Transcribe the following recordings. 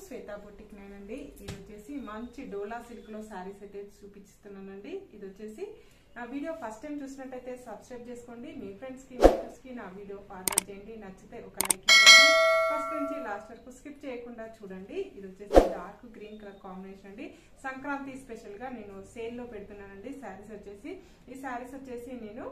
శ్వేత boutique నేనండి. ఇది వచ్చేసి మంచి డోలా సిల్క్ లో సారీస్ అయితే చూపిస్తున్నానండి. ఇది వచ్చేసి నా వీడియో ఫస్ట్ టైం చూసినట్టయితే సబ్స్క్రైబ్ చేసుకోండి. మీ ఫ్రెండ్స్ కి మెంబర్స్ కి నా వీడియో ఫార్వర్డ్ చేయండి. నచ్చితే ఒక లైక్ ఇవ్వండి. ఫస్ట్ నుంచి లాస్ట్ వరకు స్కిప్ చేయకుండా చూడండి. ఇది వచ్చేసి డార్క్ గ్రీన్ కలర్ కాంబినేషన్ అండి. సంక్రాంతి స్పెషల్ గా నేను సేల్ లో పెడుతున్నానండి. సారీస్ వచ్చేసి ఈ సారీస్ వచ్చేసి నేను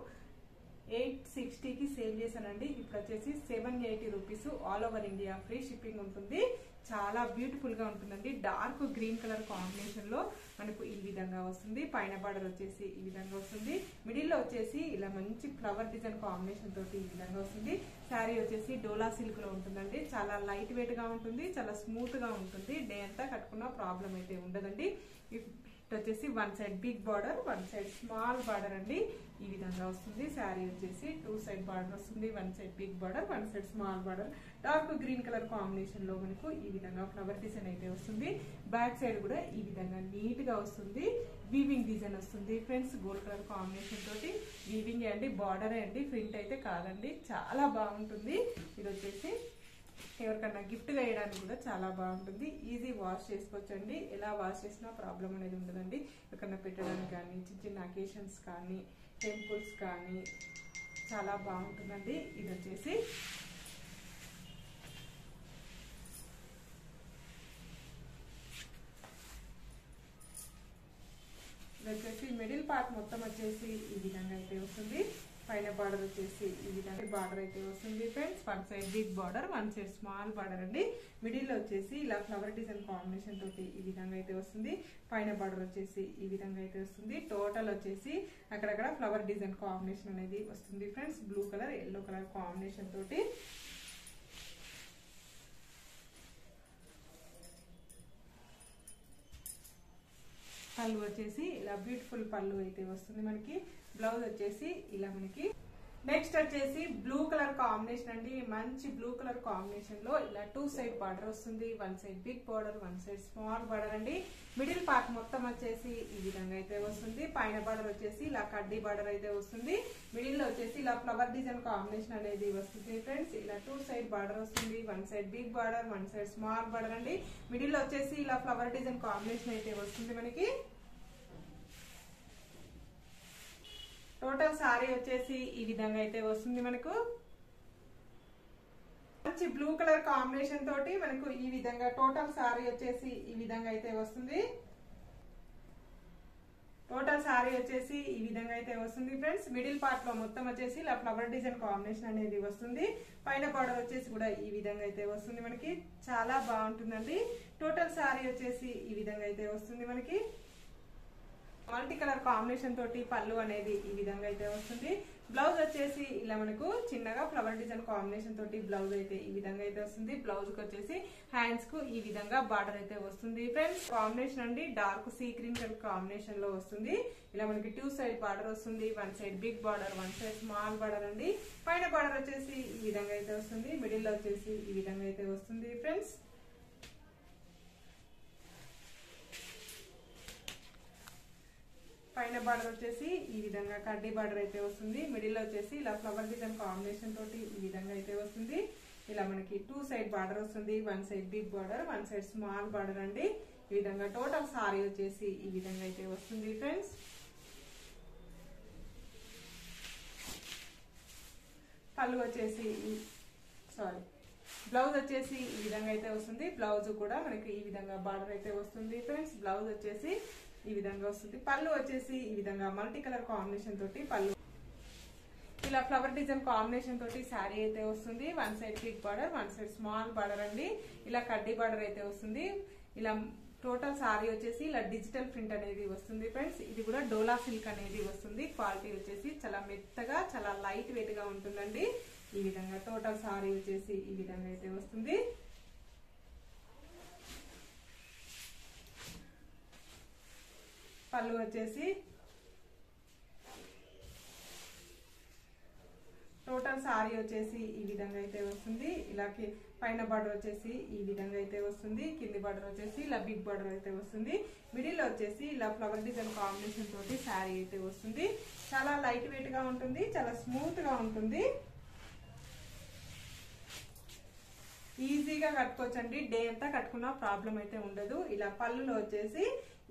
860 కి సేల్ చేశానండి. ఇప్పుడు వచ్చేసి 780 rupees all over India free shipping ఉంటుంది. చాలా బ్యూటిఫుల్ గా ఉంటుందండి. డార్క్ గ్రీన్ కలర్ కాంబినేషన్ లో మనకు ఈ విధంగా వస్తుంది. పైన బార్డర్ వచ్చేసి ఈ విధంగా వస్తుంది. మిడిల్ లో వచ్చేసి ఇలా మంచి ఫ్లవర్ డిజైన్ కాంబినేషన్ తోటి ఈ విధంగా వస్తుంది. శారీ వచ్చేసి డోలా సిల్క్ లో ఉంటుందండి. చాలా లైట్ వెయిట్ గా ఉంటుంది, చాలా స్మూత్ గా ఉంటుంది. డే అంతా కట్టుకున్న ప్రాబ్లం అయితే ఉండదండి. వచ్చేసి one side big border, one side small border అండి. ఈ విధంగా వస్తుంది. శారీ వచ్చేసి 2 సైడ్ బార్డర్ వస్తుంది. One side big border, one side small border. Dark green colour combination లో మనకు ఈ విధంగా ఫ్లవర్ డిజైన్ అయితే వస్తుంది. బ్యాక్ సైడ్ కూడా ఈ విధంగా నీట్ గా వస్తుంది. వీవింగ్ డిజైన్ వస్తుంది ఫ్రెండ్స్. గోల్డ్ కలర్ కాంబినేషన్ తోటి వీవింగ్ అండి, బార్డరే అండి, ప్రింట్ అయితే కాదండి. చాలా బాగుంటుంది. ఇది వచ్చేసి ఎవరికన్నా గిఫ్ట్ గా వేయడానికి కూడా చాలా బాగుంటుంది. ఈజీ వాష్ చేసుకోవచ్చండి. ఎలా వాష్ చేసినా ప్రాబ్లం అనేది ఉండదండి. ఎక్కడన్నా పెట్టడానికి కానీ, చిన్న చిన్న అకేషన్స్ కానీ, టెంపుల్స్ కానీ చాలా బాగుంటుందండి. ఇది వచ్చేసి మిడిల్ పార్ట్ మొత్తం వచ్చేసి ఈ విధంగా అయితే వస్తుంది. పైన బార్డర్ వచ్చేసి ఈ విధంగా బార్డర్ అయితే వస్తుంది friends. One side big border, one side small border అండి. మిడిల్ లో వచ్చేసి ఇలా ఫ్లవర్ డిజైన్ కాంబినేషన్ తోటి ఈ విధంగా అయితే వస్తుంది. పైన బార్డర్ వచ్చేసి ఈ విధంగా అయితే వస్తుంది. టోటల్ వచ్చేసి అక్కడక్కడ ఫ్లవర్ డిజైన్ కాంబినేషన్ అనేది వస్తుంది friends. Blue colour, yellow colour combination తోటి పళ్ళు వచ్చేసి ఇలా బ్యూటిఫుల్ పళ్ళు అయితే వస్తుంది మనకి. బ్లౌజ్ వచ్చేసి ఇలా మనకి. నెక్స్ట్ వచ్చేసి బ్లూ కలర్ కాంబినేషన్ అండి. మంచి బ్లూ కలర్ కాంబినేషన్ లో ఇలా 2 సైడ్ బార్డర్ వస్తుంది. One side big border, one side small border అండి. మిడిల్ పార్ట్ మొత్తం వచ్చేసి ఈ విధంగా అయితే వస్తుంది. పైన బార్డర్ వచ్చేసి ఇలా కడ్డీ బార్డర్ అయితే వస్తుంది. మిడిల్ లో వచ్చేసి ఇలా ఫ్లవర్ డిజైన్ కాంబినేషన్ అనేది వస్తుంది ఫ్రెండ్స్. ఇలా 2 సైడ్ బార్డర్ వస్తుంది. One side big border, one side small border అండి. మిడిల్ లో వచ్చేసి ఇలా ఫ్లవర్ డిజైన్ కాంబినేషన్ అయితే వస్తుంది మనకి. టోటల్ సారీ వచ్చేసి ఈ విధంగా అయితే వస్తుంది మనకు. మంచి బ్లూ కలర్ కాంబినేషన్ తోటి మనకు ఈ విధంగా టోటల్ సారీ వచ్చేసి ఈ విధంగా అయితే వస్తుంది. టోటల్ సారీ వచ్చేసి ఈ విధంగా అయితే వస్తుంది ఫ్రెండ్స్. మిడిల్ పార్ట్ లో మొత్తం వచ్చేసి ఇలా ఫ్లవర్ డిజైన్ కాంబినేషన్ అనేది వస్తుంది. పైన బార్డర్ వచ్చేసి కూడా ఈ విధంగా అయితే వస్తుంది మనకి. చాలా బాగుంటుందండి. టోటల్ సారీ వచ్చేసి ఈ విధంగా అయితే వస్తుంది మనకి. మల్టీ కలర్ కాంబినేషన్ తోటి పళ్ళు అనేది ఈ విధంగా అయితే వస్తుంది. బ్లౌజ్ వచ్చేసి ఇలా మనకు చిన్నగా ఫ్లవర్ డిజైన్ కాంబినేషన్ తోటి బ్లౌజ్ అయితే ఈ విధంగా అయితే వస్తుంది. బ్లౌజ్ కి వచ్చేసి హ్యాండ్స్ కు ఈ విధంగా బార్డర్ అయితే వస్తుంది ఫ్రెండ్స్. కాంబినేషన్ అండి dark sea green colour combination లో వస్తుంది. ఇలా మనకి 2 సైడ్ బార్డర్ వస్తుంది. One side big border, one side small border అండి. పైన బార్డర్ వచ్చేసి ఈ విధంగా అయితే వస్తుంది. మిడిల్ లో వచ్చేసి ఈ విధంగా అయితే వస్తుంది ఫ్రెండ్స్. పైన బార్డర్ వచ్చేసి ఈ విధంగా కడ్డీ బార్డర్ అయితే వస్తుంది. మిడిల్ వచ్చేసి ఇలా ఫ్లవర్ డిజైన్ కాంబినేషన్ తోటి ఈ విధంగా అయితే వస్తుంది. ఇలా మనకి 2 సైడ్ బార్డర్ వస్తుంది. One side big border, one side small border అండి. ఈ విధంగా టోటల్ సారీ వచ్చేసి ఈ విధంగా అయితే వస్తుంది ఫ్రెండ్స్. పళ్ళు వచ్చేసి బ్లౌజ్ వచ్చేసి ఈ విధంగా అయితే వస్తుంది. బ్లౌజ్ కూడా మనకి ఈ విధంగా బార్డర్ అయితే వస్తుంది ఫ్రెండ్స్. బ్లౌజ్ వచ్చేసి ఈ విధంగా వస్తుంది. పళ్ళు వచ్చేసి ఈ విధంగా మల్టీ కలర్ కాంబినేషన్ తోటి పళ్ళు ఇలా ఫ్లవర్ డిజైన్ కాంబినేషన్ తోటి శారీ అయితే వస్తుంది. One side big border, one side small border అండి. ఇలా కడ్డీ బార్డర్ అయితే వస్తుంది. ఇలా టోటల్ సారీ వచ్చేసి ఇలా డిజిటల్ ప్రింట్ అనేది వస్తుంది ఫ్రెండ్స్. ఇది కూడా డోలా సిల్క్ అనేది వస్తుంది. క్వాలిటీ వచ్చేసి చాలా మెత్తగా, చాలా లైట్ వెయిట్ గా ఉంటుందండి. ఈ విధంగా టోటల్ సారీ వచ్చేసి ఈ విధంగా అయితే వస్తుంది. పళ్ళు వచ్చేసి టోటల్ సారీ వచ్చేసి ఈ విధంగా అయితే వస్తుంది. ఇలా పైన బార్డర్ వచ్చేసి ఈ విధంగా అయితే వస్తుంది. కింది బార్డర్ వచ్చేసి ఇలా బిగ్ బార్డర్ అయితే వస్తుంది. మిడిల్ వచ్చేసి ఇలా ఫ్లవర్ డిజైన్ కాంబినేషన్ తోటి శారీ అయితే వస్తుంది. చాలా లైట్ వెయిట్ గా ఉంటుంది, చాలా స్మూత్ గా ఉంటుంది. ఈజీగా కట్టుకోవచ్చండి. డే అంతా కట్టుకున్న ప్రాబ్లం అయితే ఉండదు. ఇలా పళ్ళులో వచ్చేసి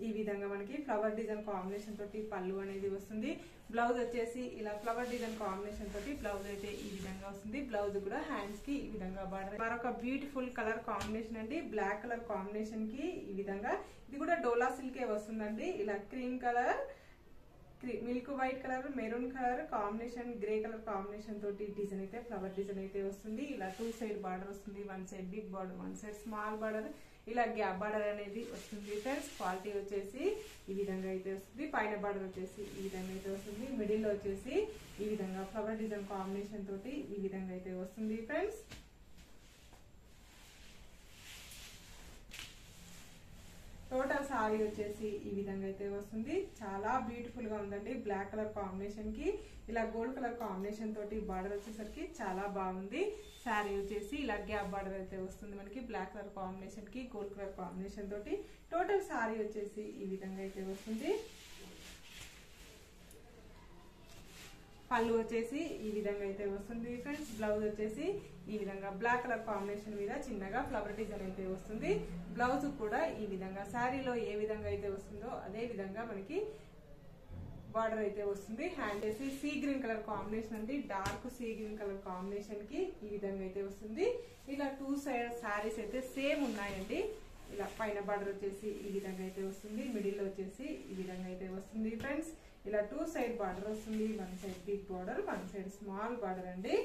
ఈ విధంగా మనకి ఫ్లవర్ డిజైన్ కాంబినేషన్ తోటి పళ్ళు అనేది వస్తుంది. బ్లౌజ్ వచ్చేసి ఇలా ఫ్లవర్ డిజైన్ కాంబినేషన్ తోటి బ్లౌజ్ అయితే ఈ విధంగా వస్తుంది. బ్లౌజ్ కూడా హ్యాండ్స్ కి ఈ విధంగా బార్డర్. మరొక బ్యూటిఫుల్ కలర్ కాంబినేషన్ అండి, బ్లాక్ కలర్ కాంబినేషన్ కి ఈ విధంగా ఇది కూడా డోలా సిల్కే వస్తుందండి. ఇలా cream colour, milk white colour, maroon colour combination, grey colour combination తోటి డిజైన్ అయితే ఫ్లవర్ డిజైన్ అయితే వస్తుంది. ఇలా 2 సైడ్ బార్డర్ వస్తుంది. 1 side big border, 1 side small border, ఇలా గ్యాప్ బార్డర్ అనేది వస్తుంది ఫ్రెండ్స్. క్వాలిటీ వచ్చేసి ఈ విధంగా అయితే వస్తుంది. పైన బార్డర్ వచ్చేసి ఈ విధంగా అయితే వస్తుంది. మిడిల్ వచ్చేసి ఈ విధంగా ఫ్లవర్ డిజైన్ కాంబినేషన్ తోటి ఈ విధంగా అయితే వస్తుంది ఫ్రెండ్స్. టోటల్ సారీ వచ్చేసి ఈ విధంగా అయితే వస్తుంది. చాలా బ్యూటిఫుల్ గా ఉందండి. బ్లాక్ కలర్ కాంబినేషన్ కి ఇలా గోల్డ్ కలర్ కాంబినేషన్ తోటి బార్డర్ వచ్చేసరికి చాలా బాగుంది. శారీ వచ్చేసి ఇలా గ్యాప్ బార్డర్ అయితే వస్తుంది మనకి. బ్లాక్ కలర్ కాంబినేషన్ కి గోల్డ్ కలర్ కాంబినేషన్ తోటి టోటల్ సారీ వచ్చేసి ఈ విధంగా అయితే వస్తుంది. పళ్ళు వచ్చేసి ఈ విధంగా అయితే వస్తుంది ఫ్రెండ్స్. బ్లౌజ్ వచ్చేసి ఈ విధంగా బ్లాక్ కలర్ కాంబినేషన్ మీద చిన్నగా ఫ్లవర్ డిజైన్ అయితే వస్తుంది. బ్లౌజ్ కూడా ఈ విధంగా శారీలో ఏ విధంగా అయితే వస్తుందో అదే విధంగా మనకి బార్డర్ అయితే వస్తుంది. హ్యాండ్ వేసి సీ గ్రీన్ కలర్ కాంబినేషన్ అండి, dark sea green colour combination కి ఈ విధంగా అయితే వస్తుంది. ఇలా 2 సైడ్ శారీస్ అయితే సేమ్ ఉన్నాయండి. ఇలా పైన బార్డర్ వచ్చేసి ఈ విధంగా అయితే వస్తుంది. మిడిల్ వచ్చేసి ఈ విధంగా అయితే వస్తుంది ఫ్రెండ్స్. ఇలా 2 సైడ్ బార్డర్ వస్తుంది. 1 side big border, 1 side small border అండి.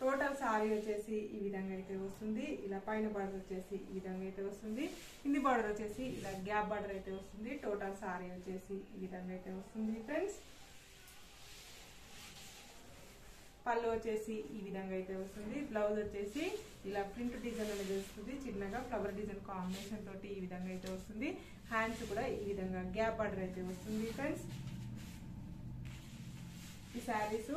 టోటల్ సారీ వచ్చేసి ఈ విధంగా అయితే వస్తుంది. ఇలా పైన బార్డర్ వచ్చేసి ఈ విధంగా అయితే వస్తుంది. కింది బార్డర్ వచ్చేసి ఇలా గ్యాప్ బార్డర్ అయితే వస్తుంది. టోటల్ సారీ వచ్చేసి ఈ విధంగా అయితే వస్తుంది ఫ్రెండ్స్. పళ్ళు వచ్చేసి ఈ విధంగా అయితే వస్తుంది. బ్లౌజ్ వచ్చేసి ఇలా ప్రింట్ డిజైన్ అనేది వస్తుంది. చిన్నగా ఫ్లవర్ డిజైన్ కాంబినేషన్ తోటి ఈ విధంగా అయితే వస్తుంది. హ్యాండ్స్ కూడా ఈ విధంగా గ్యాప్ బార్డర్ అయితే వస్తుంది ఫ్రెండ్స్. ఈ శారీస్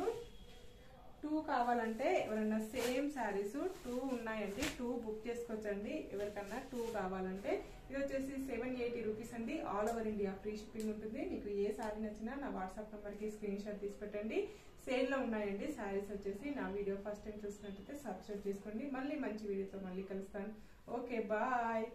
2 కావాలంటే ఎవరైనా సేమ్ శారీస్ 2 ఉన్నాయండి, 2 బుక్ చేసుకోవచ్చండి. ఎవరికన్నా 2 కావాలంటే ఇది వచ్చేసి 780 రూపీస్ అండి. All over India free shipping ఉంటుంది. మీకు ఏ శారీ నచ్చినా నా వాట్సాప్ నెంబర్ కి స్క్రీన్ షాట్ తీసి పెట్టండి. సేల్ లో ఉన్నాయండి శారీస్ వచ్చేసి. నా వీడియో ఫస్ట్ టైం చూసినట్లయితే సబ్స్క్రైబ్ చేసుకోండి. మళ్ళీ మంచి వీడియోతో మళ్ళీ కలుస్తాను. Okay, bye.